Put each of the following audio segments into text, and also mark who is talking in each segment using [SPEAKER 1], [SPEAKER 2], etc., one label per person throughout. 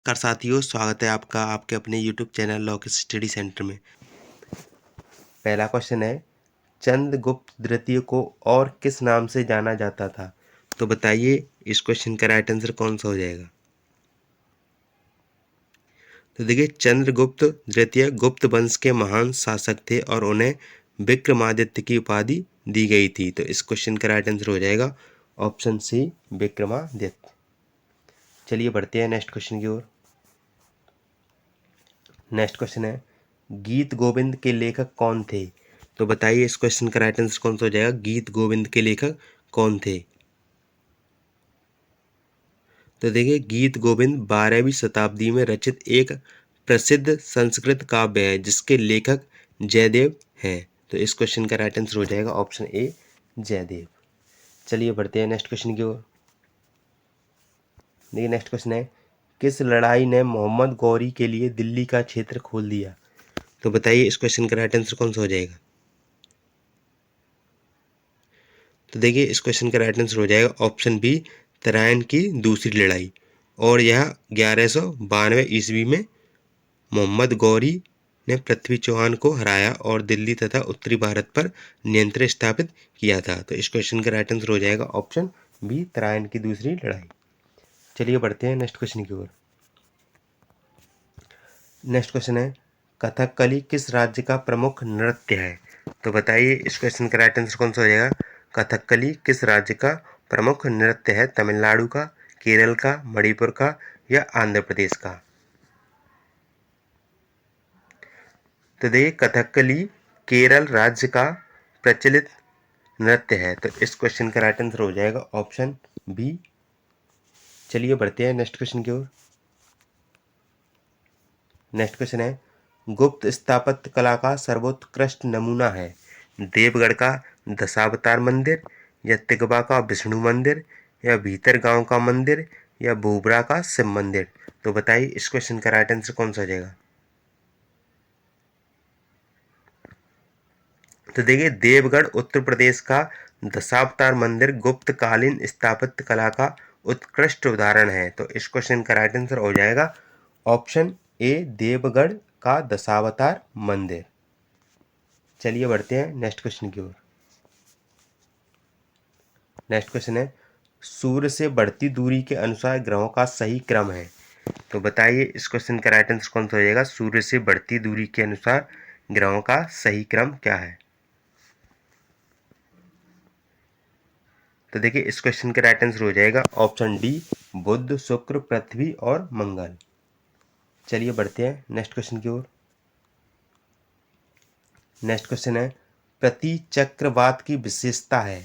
[SPEAKER 1] नमस्कार साथियों, स्वागत है आपका आपके अपने YouTube channel law study centre में। पहला क्वेश्चन है, चंद्रगुप्त द्वितीय को और किस नाम से जाना जाता था? तो बताइए इस क्वेश्चन का राइट आंसर कौन सा हो जाएगा? तो देखिए, चंद्रगुप्त द्वितीय गुप्त वंश के महान शासक थे और उन्हें विक्रमादित्य की उपाधि दी गई थी। तो इस क्वेश्चन का राइट आंसर हो जाएगा ऑप्शन सी, विक्रमादित्य। चलिए बढ़ते हैं नेक्स्ट क्वेश्चन की ओर। नेक्स्ट क्वेश्चन है, गीत गोविंद के लेखक कौन थे? तो बताइए इस क्वेश्चन का राइट आंसर कौन सा हो जाएगा? गीत गोविंद के लेखक कौन थे? तो देखिए, गीत गोविंद 12वीं शताब्दी में रचित एक प्रसिद्ध संस्कृत काव्य है जिसके लेखक जयदेव हैं। तो इस क्वेश्चन का राइट आंसर हो जाएगा ऑप्शन ए, जयदेव। चलिए बढ़ते हैं नेक्स्ट क्वेश्चन की ओर। देखिए नेक्स्ट क्वेश्चन है, किस लड़ाई ने मोहम्मद गौरी के लिए दिल्ली का क्षेत्र खोल दिया? तो बताइए इस क्वेश्चन का राइट आंसर कौन सा हो जाएगा? तो देखिए इस क्वेश्चन का राइट आंसर हो जाएगा ऑप्शन बी, तराइन की दूसरी लड़ाई। और यह 1192 ईस्वी में मोहम्मद गौरी ने पृथ्वी चौहान को हराया और दिल्ली तथा उत्तरी भारत पर नियंत्रण स्थापित किया था। तो इस क्वेश्चन का राइट आंसर हो जाएगा ऑप्शन बी, तराइन की दूसरी लड़ाई। चलिए बढ़ते हैं नेक्स्ट क्वेश्चन की ओर। नेक्स्ट क्वेश्चन है, कथकली किस राज्य का प्रमुख नृत्य है? तो बताइए इस क्वेश्चन का राइट आंसर कौन सा हो जाएगा? कथकली किस राज्य का प्रमुख नृत्य है? तमिलनाडु का, केरल का, मणिपुर का या आंध्र प्रदेश का? तो देखिए, कथकली केरल राज्य का प्रचलित नृत्य है। तो इस क्वेश्चन का राइट आंसर हो जाएगा ऑप्शन बी। चलिए बढ़ते हैं नेक्स्ट क्वेश्चन की ओर। नेक्स्ट क्वेश्चन है, गुप्त स्थापत्य कला का सर्वोत्कृष्ट नमूना है देवगढ़ का दशावतार मंदिर या तिगवा का विष्णु मंदिर या भीतर गांव का मंदिर या भूबरा का शिव मंदिर? तो बताइए इस क्वेश्चन का राइट आंसर कौन सा हो जाएगा? तो देखिए, देवगढ़ उत्तर प्रदेश का दशावतार मंदिर गुप्तकालीन स्थापत्य कला का उत्कृष्ट उदाहरण है। तो इस क्वेश्चन का राइट आंसर हो जाएगा ऑप्शन ए, देवगढ़ का दशावतार मंदिर। चलिए बढ़ते हैं नेक्स्ट क्वेश्चन की ओर। नेक्स्ट क्वेश्चन है, सूर्य से बढ़ती दूरी के अनुसार ग्रहों का सही क्रम है। तो बताइए इस क्वेश्चन का राइट आंसर कौन सा हो जाएगा? सूर्य से बढ़ती दूरी के अनुसार ग्रहों का सही क्रम क्या है? तो देखिए इस क्वेश्चन का राइट आंसर हो जाएगा ऑप्शन डी, बुध, शुक्र, पृथ्वी और मंगल। चलिए बढ़ते हैं नेक्स्ट क्वेश्चन की ओर। नेक्स्ट क्वेश्चन है, प्रति चक्रवात की विशेषता है।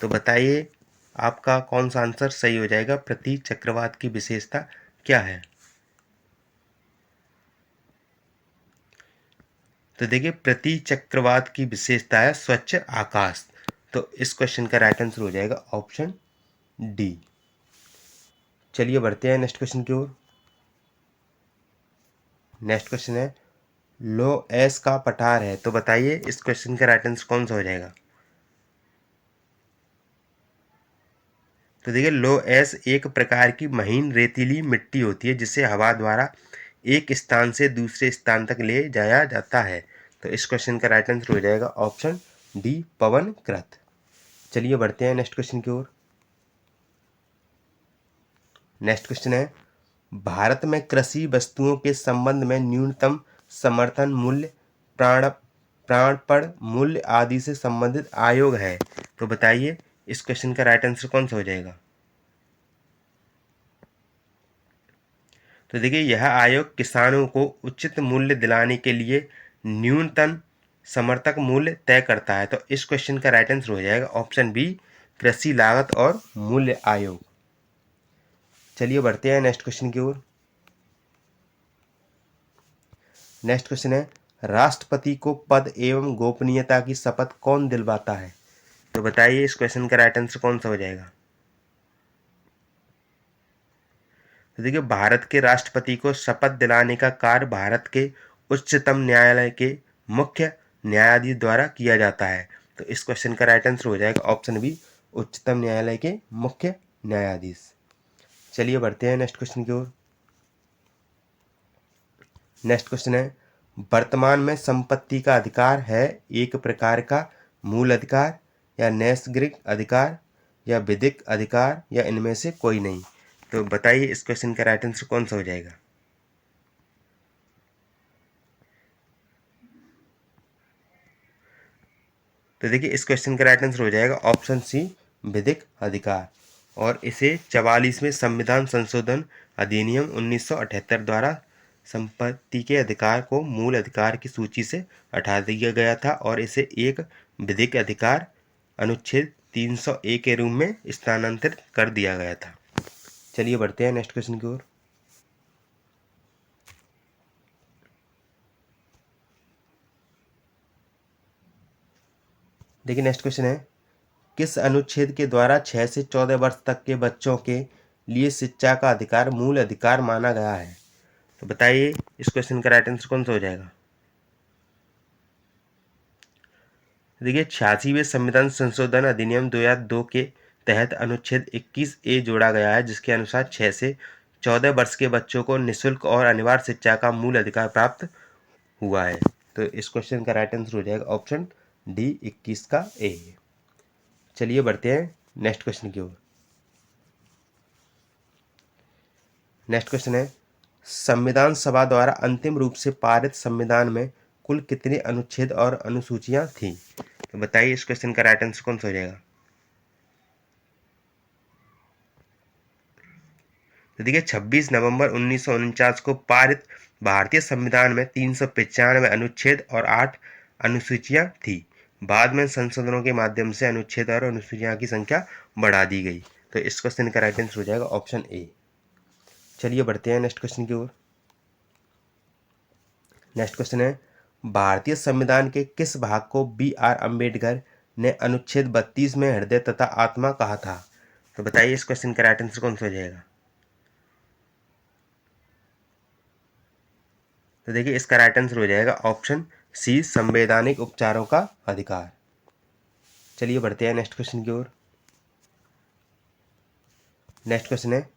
[SPEAKER 1] तो बताइए आपका कौन सा आंसर सही हो जाएगा? प्रति चक्रवात की विशेषता क्या है? तो देखिए, प्रति चक्रवात की विशेषता है स्वच्छ आकाश। तो इस क्वेश्चन का राइट आंसर हो जाएगा ऑप्शन डी। चलिए बढ़ते हैं नेक्स्ट क्वेश्चन की ओर। नेक्स्ट क्वेश्चन है, लो एस का पठार है। तो बताइए इस क्वेश्चन का राइट आंसर कौन सा हो जाएगा? तो देखिए, लो एस एक प्रकार की महीन रेतीली मिट्टी होती है जिसे हवा द्वारा एक स्थान से दूसरे स्थान तक ले जाया जाता है। तो इस क्वेश्चन का राइट आंसर हो जाएगा ऑप्शन डी, पवन कृत। चलिए बढ़ते हैं नेक्स्ट क्वेश्चन की ओर। नेक्स्ट क्वेश्चन है, भारत में कृषि वस्तुओं के संबंध में न्यूनतम समर्थन मूल्य, प्राण प्राणपण मूल्य आदि से संबंधित आयोग है। तो बताइए इस क्वेश्चन का राइट आंसर कौन सा हो जाएगा? तो देखिए, यह आयोग किसानों को उचित मूल्य दिलाने के लिए न्यूनतम समर्थक मूल्य तय करता है। तो इस क्वेश्चन का राइट आंसर हो जाएगा ऑप्शन बी, कृषि लागत और मूल्य आयोग। चलिए बढ़ते हैं नेक्स्ट क्वेश्चन की ओर। नेक्स्ट क्वेश्चन है, राष्ट्रपति को पद एवं गोपनीयता की शपथ कौन दिलवाता है? तो बताइए इस क्वेश्चन का राइट आंसर कौन सा हो जाएगा? तो देखिए, भारत के राष्ट्रपति को शपथ दिलाने का कार्य भारत के उच्चतम न्यायालय के मुख्य न्यायाधीश द्वारा किया जाता है। तो इस क्वेश्चन का राइट आंसर हो जाएगा ऑप्शन बी, उच्चतम न्यायालय के मुख्य न्यायाधीश। चलिए बढ़ते हैं नेक्स्ट क्वेश्चन की ओर। नेक्स्ट क्वेश्चन है, वर्तमान में संपत्ति का अधिकार है एक प्रकार का मूल अधिकार या नैसर्गिक अधिकार या विधिक अधिकार या इनमें से कोई नहीं। तो बताइए इस क्वेश्चन का राइट आंसर कौन सा हो जाएगा। तो देखिए इस क्वेश्चन का राइट आंसर हो जाएगा ऑप्शन सी, विधिक अधिकार। और इसे 44वें संविधान संशोधन अधिनियम 1978 द्वारा संपत्ति के अधिकार को मूल अधिकार की सूची से हटा दिया गया था और इसे एक विधिक अधिकार अनुच्छेद 301 के रूप में स्थानांतरित कर दिया गया था। चलिए बढ़ते हैं नेक्स्ट क्वेश्चन की ओर। देखिए नेक्स्ट क्वेश्चन है, किस अनुच्छेद के द्वारा 6 से 14 वर्ष तक के बच्चों के लिए शिक्षा का अधिकार मूल अधिकार माना गया है। तो बताइए इस क्वेश्चन का राइट आंसर कौन सा हो जाएगा। देखिए 86वें संविधान संशोधन अधिनियम 2002 के तहत अनुच्छेद 21A जोड़ा गया है, जिसके अनुसार 6 से 14 वर्ष के बच्चों को निःशुल्क और अनिवार्य शिक्षा का मूल अधिकार प्राप्त हुआ है। तो इस क्वेश्चन का राइट आंसर हो जाएगा ऑप्शन डी, 21 का ए। चलिए बढ़ते हैं नेक्स्ट क्वेश्चन की ओर। नेक्स्ट क्वेश्चन है, संविधान सभा द्वारा अंतिम रूप से पारित संविधान में कुल कितने अनुच्छेद और अनुसूचियां थीं। तो बताइए इस क्वेश्चन का राइट आंसर कौन सा हो जाएगा। तो देखिए 26 नवंबर 1949 को पारित भारतीय संविधान में 395 अनुच्छेद और 8 अनुसूचियां थी। बाद में संशोधनों के माध्यम से अनुच्छेद और अनुसूचियां की संख्या बढ़ा दी गई। तो इस क्वेश्चन का राइट आंसर हो जाएगा ऑप्शन ए। चलिए बढ़ते हैं नेक्स्ट क्वेश्चन की ओर। नेक्स्ट क्वेश्चन है, भारतीय संविधान के किस भाग को B.R. अम्बेडकर ने अनुच्छेद 32 में हृदय तथा आत्मा कहा था। तो बताइए इस क्वेश्चन का राइट आंसर कौन सा हो जाएगा। तो देखिए इसका राइट आंसर हो जाएगा ऑप्शन सी, संवैधानिक उपचारों का अधिकार। चलिए बढ़ते हैं नेक्स्ट क्वेश्चन की ओर। नेक्स्ट क्वेश्चन है,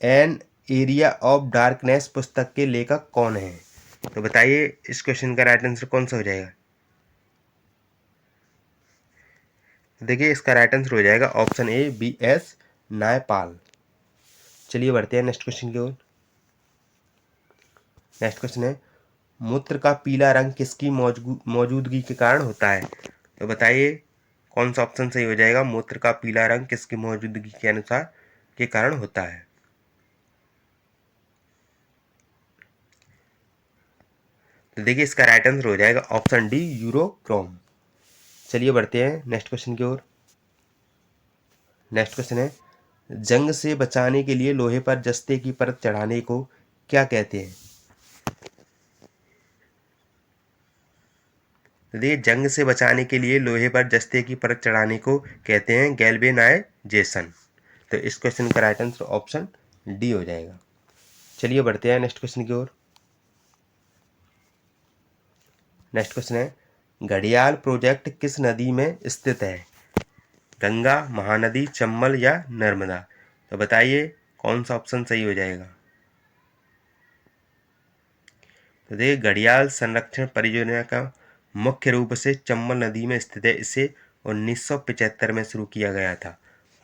[SPEAKER 1] एन एरिया ऑफ डार्कनेस पुस्तक के लेखक कौन है। तो बताइए इस क्वेश्चन का राइट आंसर कौन सा हो जाएगा। देखिए इसका राइट आंसर हो जाएगा ऑप्शन ए, B.S. नायपाल। चलिए बढ़ते हैं नेक्स्ट क्वेश्चन की ओर। नेक्स्ट क्वेश्चन है, मूत्र का पीला रंग किसकी मौजूदगी के कारण होता है। तो बताइए कौन सा ऑप्शन सही हो जाएगा। मूत्र का पीला रंग किसकी मौजूदगी के अनुसार के कारण होता है। तो देखिए इसका राइट आंसर हो जाएगा ऑप्शन डी, यूरोक्रोम। चलिए बढ़ते हैं नेक्स्ट क्वेश्चन की ओर। नेक्स्ट क्वेश्चन है, जंग से बचाने के लिए लोहे पर जस्ते की परत चढ़ाने को क्या कहते हैं। तो देखिए जंग से बचाने के लिए लोहे पर जस्ते की परत चढ़ाने को कहते हैं गैल्वेनाइजेशन। तो इस क्वेश्चन का राइट आंसर ऑप्शन डी हो जाएगा। चलिए बढ़ते हैं नेक्स्ट क्वेश्चन की ओर। नेक्स्ट क्वेश्चन है, घड़ियाल प्रोजेक्ट किस नदी में स्थित है। गंगा, महानदी, चंबल या नर्मदा। तो बताइए कौन सा ऑप्शन सही हो जाएगा। तो देखिए घड़ियाल संरक्षण परियोजना का मुख्य रूप से चंबल नदी में स्थित है। इसे 1975 में शुरू किया गया था।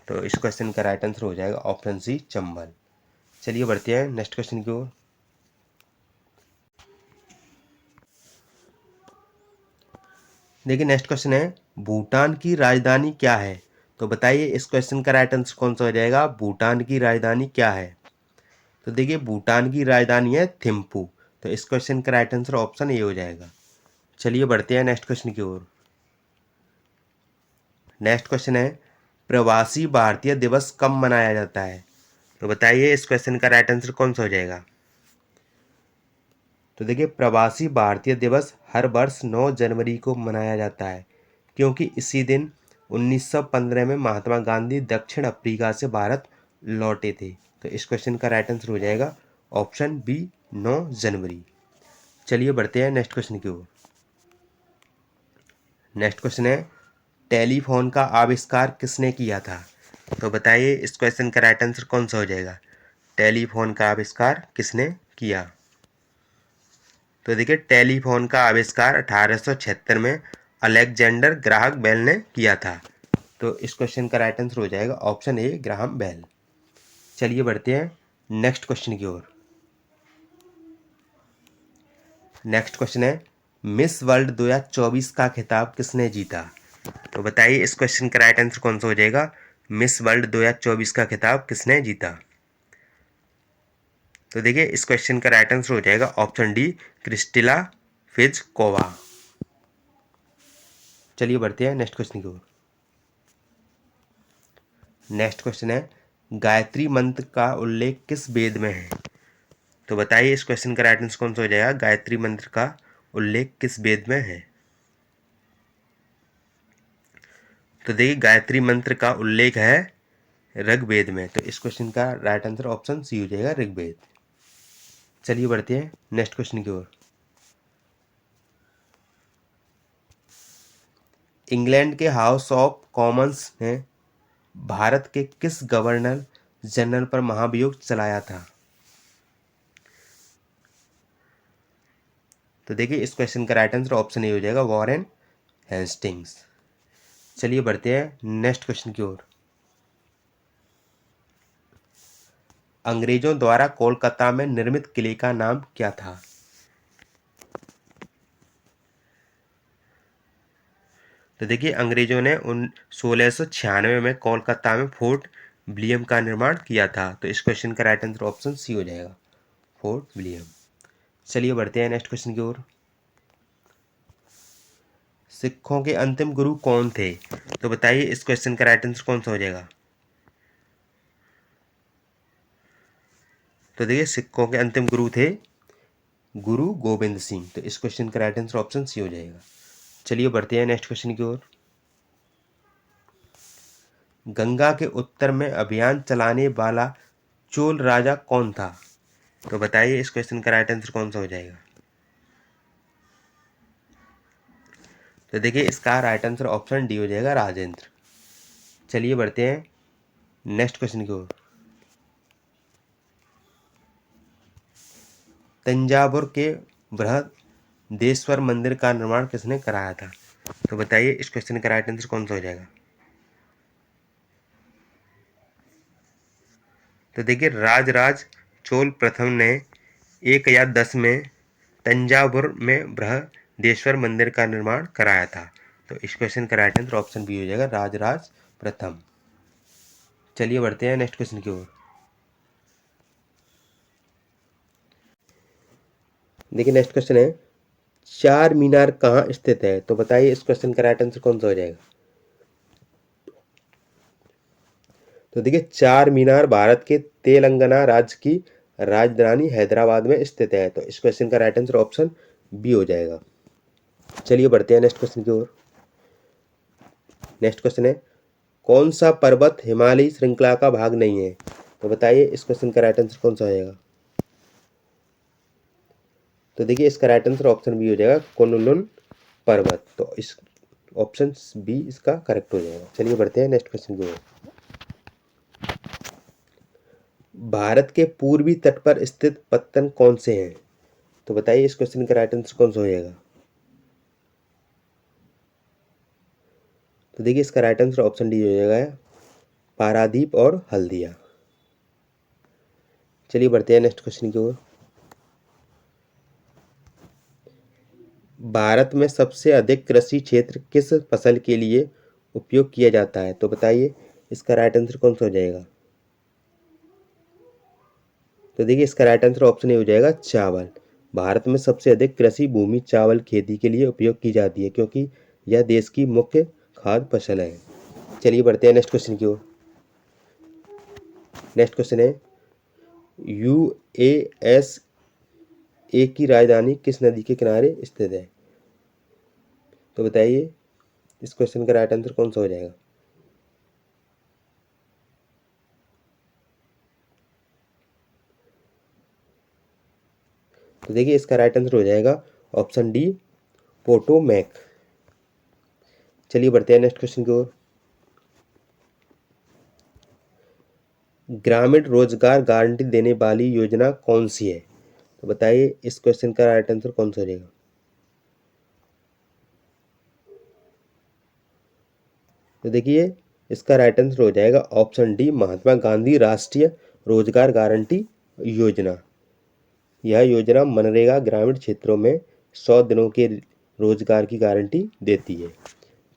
[SPEAKER 1] तो इस क्वेश्चन का राइट आंसर हो जाएगा ऑप्शन सी, चंबल। चलिए बढ़ते हैं नेक्स्ट क्वेश्चन की ओर। देखिए नेक्स्ट क्वेश्चन है, भूटान की राजधानी क्या है। तो बताइए इस क्वेश्चन का राइट आंसर कौन सा हो जाएगा। भूटान की राजधानी क्या है। तो देखिए भूटान की राजधानी है थिम्पू। तो इस क्वेश्चन का राइट आंसर ऑप्शन ए हो जाएगा। चलिए बढ़ते हैं नेक्स्ट क्वेश्चन की ओर। नेक्स्ट क्वेश्चन है, प्रवासी भारतीय दिवस कब मनाया जाता है। तो बताइए इस क्वेश्चन का राइट आंसर कौन सा हो जाएगा। तो देखिए प्रवासी भारतीय दिवस हर वर्ष 9 जनवरी को मनाया जाता है, क्योंकि इसी दिन 1915 में महात्मा गांधी दक्षिण अफ्रीका से भारत लौटे थे। तो इस क्वेश्चन का राइट आंसर हो जाएगा ऑप्शन बी, 9 जनवरी। चलिए बढ़ते हैं नेक्स्ट क्वेश्चन की ओर। नेक्स्ट क्वेश्चन है, टेलीफोन का आविष्कार किसने किया था। तो बताइए इस क्वेश्चन का राइट आंसर कौन सा हो जाएगा। टेलीफोन का आविष्कार किसने किया। तो देखिए टेलीफोन का आविष्कार 1876 में अलेक्जेंडर ग्राहम बेल ने किया था। तो इस क्वेश्चन का राइट आंसर हो जाएगा ऑप्शन ए ग्राहम बेल। चलिए बढ़ते हैं नेक्स्ट क्वेश्चन की ओर। नेक्स्ट क्वेश्चन है मिस वर्ल्ड 2024 का खिताब किसने जीता? तो बताइए इस क्वेश्चन का राइट आंसर कौन सा हो जाएगा? मिस वर्ल्ड 2024 का खिताब किसने जीता? तो देखिए इस क्वेश्चन का राइट आंसर हो जाएगा ऑप्शन डी क्रिस्टिला फिजकोवा। चलिए बढ़ते हैं नेक्स्ट क्वेश्चन की ओर। नेक्स्ट क्वेश्चन है गायत्री मंत्र का उल्लेख किस वेद में है? तो बताइए इस क्वेश्चन का राइट आंसर कौन सा हो जाएगा? गायत्री मंत्र का उल्लेख किस वेद में है? तो देखिए गायत्री मंत्र का उल्लेख है ऋग्वेद में। तो इस क्वेश्चन का राइट आंसर ऑप्शन सी हो जाएगा ऋग्वेद। चलिए बढ़ते हैं नेक्स्ट क्वेश्चन की ओर। इंग्लैंड के हाउस ऑफ कॉमन्स ने भारत के किस गवर्नर जनरल पर महाभियोग चलाया था? तो देखिए इस क्वेश्चन का राइट आंसर ऑप्शन ए हो जाएगा वॉरेन हेस्टिंग्स। चलिए बढ़ते हैं नेक्स्ट क्वेश्चन की ओर। अंग्रेजों द्वारा कोलकाता में निर्मित किले का नाम क्या था? तो देखिए अंग्रेजों ने 1696 में कोलकाता में फोर्ट विलियम का निर्माण किया था। तो इस क्वेश्चन का राइट आंसर ऑप्शन सी हो जाएगा फोर्ट विलियम। चलिए बढ़ते हैं नेक्स्ट क्वेश्चन की ओर। सिखों के अंतिम गुरु कौन थे? तो बताइए इस क्वेश्चन का राइट आंसर कौन सा हो जाएगा? तो देखिए सिखों के अंतिम गुरु थे गुरु गोविंद सिंह। तो इस क्वेश्चन का राइट आंसर ऑप्शन सी हो जाएगा। चलिए बढ़ते हैं नेक्स्ट क्वेश्चन की ओर। गंगा के उत्तर में अभियान चलाने वाला चोल राजा कौन था? तो बताइए इस क्वेश्चन का राइट आंसर कौन सा हो जाएगा? तो देखिए इसका राइट आंसर ऑप्शन डी हो जाएगा राजेंद्र। चलिए बढ़ते हैं नेक्स्ट क्वेश्चन की ओर। तंजावुर के बृहदेश्वर मंदिर का निर्माण किसने कराया था? तो बताइए इस क्वेश्चन का राइट आंसर कौन सा हो जाएगा? तो देखिए राजराज चोल प्रथम ने 1 या 10 में तंजावुर में बृहदेश्वर मंदिर का निर्माण कराया था। तो इस क्वेश्चन का राइट आंसर ऑप्शन बी हो जाएगा राजराज प्रथम। चलिए बढ़ते हैं नेक्स्ट क्वेश्चन की ओर। देखिए नेक्स्ट क्वेश्चन है चार मीनार कहाँ स्थित है? तो बताइए इस क्वेश्चन का राइट आंसर कौन सा हो जाएगा? तो देखिए चार मीनार भारत के तेलंगाना राज्य की राजधानी हैदराबाद में स्थित है। तो इस क्वेश्चन का राइट आंसर ऑप्शन बी हो जाएगा। चलिए बढ़ते हैं नेक्स्ट क्वेश्चन की ओर। नेक्स्ट क्वेश्चन है कौन सा पर्वत हिमालय श्रृंखला का भाग नहीं है? तो बताइए इस क्वेश्चन का राइट आंसर कौन सा हो जाएगा? तो देखिए इसका राइट आंसर ऑप्शन बी हो जाएगा कुनलुन पर्वत। तो इस ऑप्शन बी इसका करेक्ट हो जाएगा। चलिए बढ़ते हैं नेक्स्ट क्वेश्चन की ओर। भारत के पूर्वी तट पर स्थित पत्तन कौन से हैं? तो बताइए इस क्वेश्चन का राइट आंसर कौन सा हो जाएगा? तो देखिए इसका राइट आंसर ऑप्शन डी हो जाएगा पारादीप और हल्दिया। चलिए बढ़ते हैं नेक्स्ट क्वेश्चन की ओर। भारत में सबसे अधिक कृषि क्षेत्र किस फसल के लिए उपयोग किया जाता है? तो बताइए इसका राइट आंसर कौन सा हो जाएगा? तो देखिए इसका राइट आंसर ऑप्शन ए हो जाएगा चावल। भारत में सबसे अधिक कृषि भूमि चावल खेती के लिए उपयोग की जाती है क्योंकि यह देश की मुख्य खाद्य फसल है। चलिए बढ़ते हैं नेक्स्ट क्वेश्चन की ओर। नेक्स्ट क्वेश्चन है यूएसए की राजधानी किस नदी के किनारे स्थित है? तो बताइए इस क्वेश्चन का राइट आंसर कौन सा हो जाएगा? तो देखिए इसका राइट आंसर हो जाएगा ऑप्शन डी पोटोमैक। चलिए बढ़ते हैं नेक्स्ट क्वेश्चन की ओर। ग्रामीण रोजगार गारंटी देने वाली योजना कौन सी है? तो बताइए इस क्वेश्चन का राइट आंसर कौन सा हो जाएगा। तो देखिए इसका राइट आंसर हो जाएगा ऑप्शन डी, महात्मा गांधी राष्ट्रीय रोजगार गारंटी योजना। यह योजना मनरेगा ग्रामीण क्षेत्रों में 100 दिनों के रोजगार की गारंटी देती है।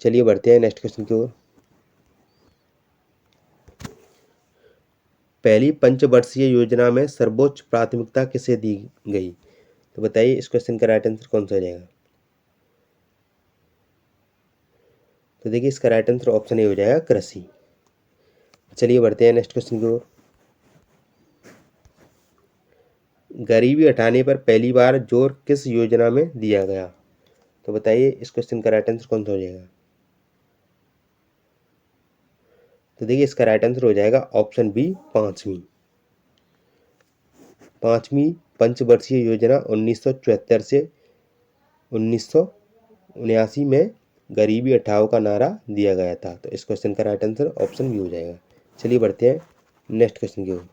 [SPEAKER 1] चलिए बढ़ते हैं नेक्स्ट क्वेश्चन की ओर। पहली पंचवर्षीय योजना में सर्वोच्च प्राथमिकता किसे दी गई। तो बताइए इस क्वेश्चन का राइट आंसर कौन सा हो जाएगा। तो देखिए इसका राइट आंसर ऑप्शन ए हो जाएगा कृषि। चलिए बढ़ते हैं नेक्स्ट क्वेश्चन की ओर। गरीबी हटाने पर पहली बार जोर किस योजना में दिया गया। तो बताइए इस क्वेश्चन का राइट आंसर कौन सा हो जाएगा। तो देखिए इसका राइट आंसर हो जाएगा ऑप्शन बी, पांचवी पंचवर्षीय योजना 1974 से 1979 में गरीबी हटाओ का नारा दिया गया था। तो इस क्वेश्चन का राइट आंसर ऑप्शन बी हो जाएगा। चलिए बढ़ते हैं नेक्स्ट क्वेश्चन की ओर।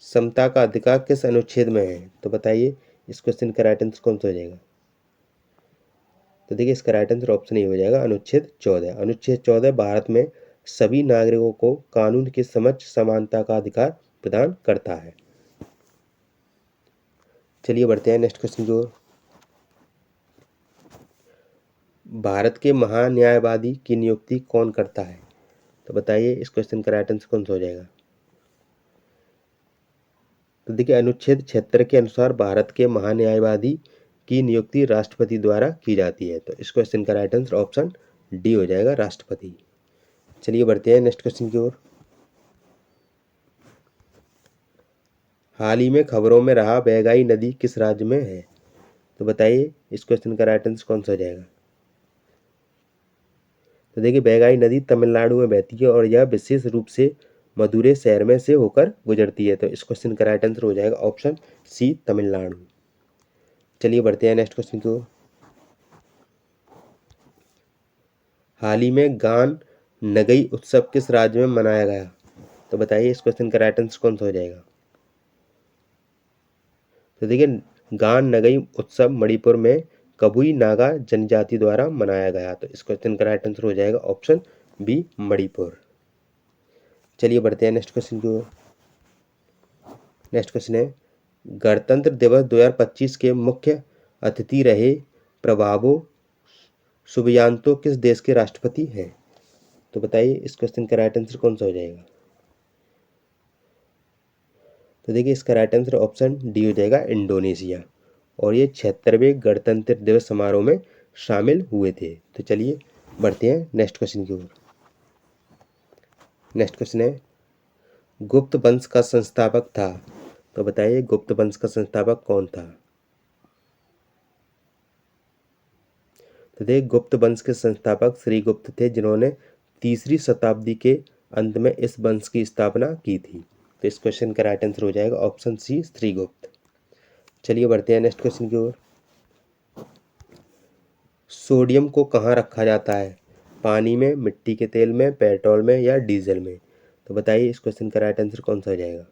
[SPEAKER 1] समता का अधिकार किस अनुच्छेद में है। तो बताइए इस क्वेश्चन का राइट आंसर कौन सा हो जाएगा। तो देखिए इसका राइट आंसर ऑप्शन ए हो जाएगा अनुच्छेद 14। अनुच्छेद 14 भारत में सभी नागरिकों को कानून के समक्ष समानता का अधिकार प्रदान करता है। चलिए बढ़ते हैं नेक्स्ट क्वेश्चन की ओर। भारत के महान्यायवादी की नियुक्ति कौन करता है। तो बताइए इस क्वेश्चन का राइट आंसर कौन सा हो जाएगा। तो देखिए अनुच्छेद 76 के अनुसार भारत के महान्यायवादी की नियुक्ति राष्ट्रपति द्वारा की जाती है। तो इस क्वेश्चन का राइट आंसर ऑप्शन डी हो जाएगा, राष्ट्रपति। चलिए बढ़ते हैं नेक्स्ट क्वेश्चन की ओर। हाल ही में खबरों में रहा बैगाई नदी किस राज्य में है। तो बताइए इस क्वेश्चन का राइट आंसर कौन सा हो जाएगा। तो देखिए बैगाई नदी तमिलनाडु में बहती है और यह विशेष रूप से मदुरै शहर में से होकर गुजरती है। तो इस क्वेश्चन का राइट आंसर हो जाएगा ऑप्शन सी, तमिलनाडु। चलिए बढ़ते हैं नेक्स्ट क्वेश्चन की ओर। हाल ही में गान नगई उत्सव किस राज्य में मनाया गया। तो बताइए इस क्वेश्चन का राइट आंसर कौन सा हो जाएगा। तो देखिए गान नगई उत्सव मणिपुर में कबुई नागा जनजाति द्वारा मनाया गया। तो इस क्वेश्चन का राइट आंसर हो जाएगा ऑप्शन बी, मणिपुर। चलिए बढ़ते हैं नेक्स्ट क्वेश्चन की ओर। नेक्स्ट क्वेश्चन है गणतंत्र दिवस 2025 के मुख्य अतिथि रहे प्रभावो सुबियांतो किस देश के राष्ट्रपति हैं। तो बताइए इस क्वेश्चन का राइट आंसर कौन सा हो जाएगा। तो देखिए इसका राइट आंसर ऑप्शन डी हो जाएगा, इंडोनेशिया। और ये 76वें गणतंत्र दिवस समारोह में शामिल हुए थे। तो चलिए बढ़ते हैं नेक्स्ट क्वेश्चन की ओर। नेक्स्ट क्वेश्चन है गुप्त वंश का संस्थापक था। तो बताइए गुप्त वंश का संस्थापक कौन था। तो देखिए गुप्त वंश के संस्थापक श्रीगुप्त थे, जिन्होंने 3री शताब्दी के अंत में इस वंश की स्थापना की थी। तो इस क्वेश्चन का राइट आंसर हो जाएगा ऑप्शन सी, श्रीगुप्त। चलिए बढ़ते हैं नेक्स्ट क्वेश्चन की ओर। सोडियम को कहाँ रखा जाता है, पानी में, मिट्टी के तेल में, पेट्रोल में या डीजल में। तो बताइए इस क्वेश्चन का राइट आंसर कौन सा हो जाएगा।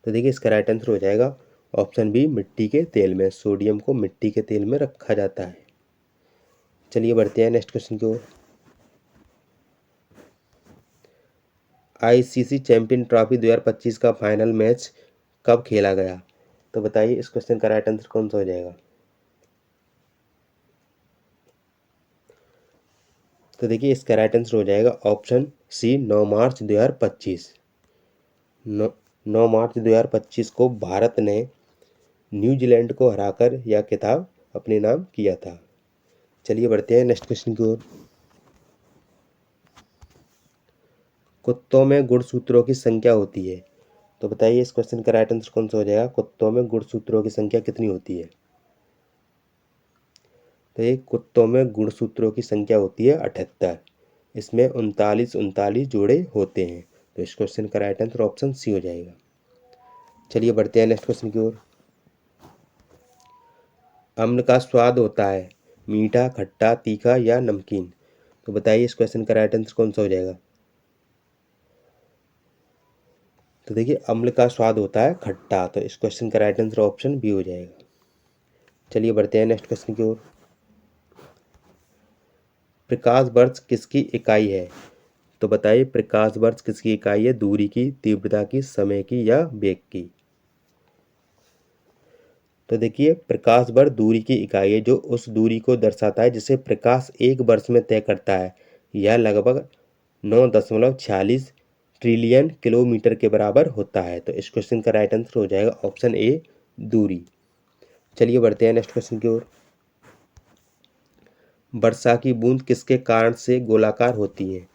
[SPEAKER 1] तो देखिए इसका राइट आंसर हो जाएगा ऑप्शन बी, मिट्टी के तेल में। सोडियम को मिट्टी के तेल में रखा जाता है। चलिए बढ़ते हैं नेक्स्ट क्वेश्चन की ओर। आईसीसी चैंपियन ट्रॉफी 2025 का फाइनल मैच कब खेला गया। तो बताइए इस क्वेश्चन का राइट आंसर कौन सा हो जाएगा। तो देखिए इसका राइट आंसर हो जाएगा ऑप्शन सी, 9 मार्च 2025। 9 मार्च 2025 को भारत ने न्यूजीलैंड को हराकर यह खिताब अपने नाम किया था। चलिए बढ़ते हैं नेक्स्ट क्वेश्चन की ओर। कुत्तों में गुणसूत्रों की संख्या होती है। तो बताइए इस क्वेश्चन का राइट आंसर कौन सा हो जाएगा। कुत्तों में गुणसूत्रों की संख्या कितनी होती है। तो ये कुत्तों में गुणसूत्रों की संख्या होती है 78। इसमें 39 जोड़े होते हैं। तो इस क्वेश्चन का राइट आंसर ऑप्शन सी हो जाएगा। चलिए बढ़ते हैं नेक्स्ट क्वेश्चन की ओर। अम्ल का स्वाद होता है मीठा, खट्टा, तीखा या नमकीन। तो बताइए इस क्वेश्चन का राइट आंसर कौन सा हो जाएगा। तो देखिए अम्ल का स्वाद होता है खट्टा, तो इस क्वेश्चन का राइट आंसर ऑप्शन बी हो जाएगा। चलिए बढ़ते हैं नेक्स्ट क्वेश्चन की ओर। प्रकाश वर्ष किसकी इकाई है? तो बताइए प्रकाश वर्ष किसकी इकाई है? दूरी की, तीव्रता की, समय की या वेग की? तो देखिए प्रकाश वर्ष दूरी की इकाई है जो उस दूरी को दर्शाता है जिसे प्रकाश एक वर्ष में तय करता है। यह लगभग 9.46 ट्रिलियन किलोमीटर के बराबर होता है। तो इस क्वेश्चन का राइट आंसर हो जाएगा ऑप्शन ए दूरी। चलिए बढ़ते हैं नेक्स्ट क्वेश्चन की ओर। वर्षा की बूंद किसके कारण से गोलाकार होती है?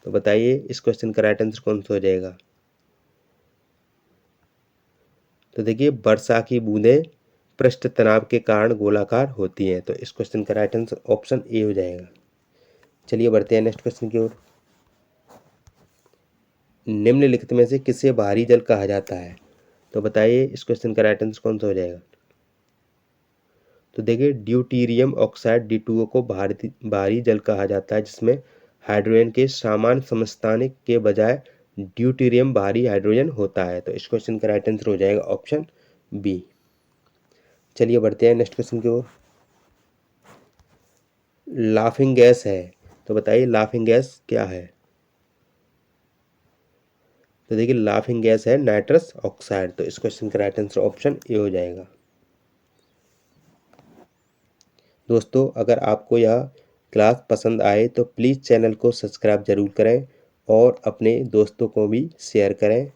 [SPEAKER 1] तो बताइए इस क्वेश्चन का राइट आंसर कौन सा हो जाएगा? तो देखिए वर्षा की बूंदें पृष्ठ तनाव के कारण गोलाकार होती हैं। तो इस क्वेश्चन का राइट आंसर ऑप्शन ए हो जाएगा। चलिए बढ़ते हैं नेक्स्ट क्वेश्चन की ओर। निम्नलिखित में से किसे भारी जल कहा जाता है? तो बताइए इस क्वेश्चन का राइट आंसर कौन सा हो जाएगा? तो देखिए ड्यूटीरियम ऑक्साइड D2O को भारी जल कहा जाता है जिसमें हाइड्रोजन के सामान्य समस्थानिक के बजाय ड्यूटीरियम भारी हाइड्रोजन होता है। तो इस क्वेश्चन का राइट आंसर हो जाएगा ऑप्शन बी। चलिए बढ़ते हैं नेक्स्ट क्वेश्चन की ओर। लाफिंग गैस है, तो बताइए लाफिंग गैस क्या है? तो देखिए लाफिंग गैस है नाइट्रस ऑक्साइड। तो इस क्वेश्चन का राइट आंसर ऑप्शन ए हो जाएगा। दोस्तों अगर आपको यह क्लास पसंद आए तो प्लीज़ चैनल को सब्सक्राइब ज़रूर करें और अपने दोस्तों को भी शेयर करें।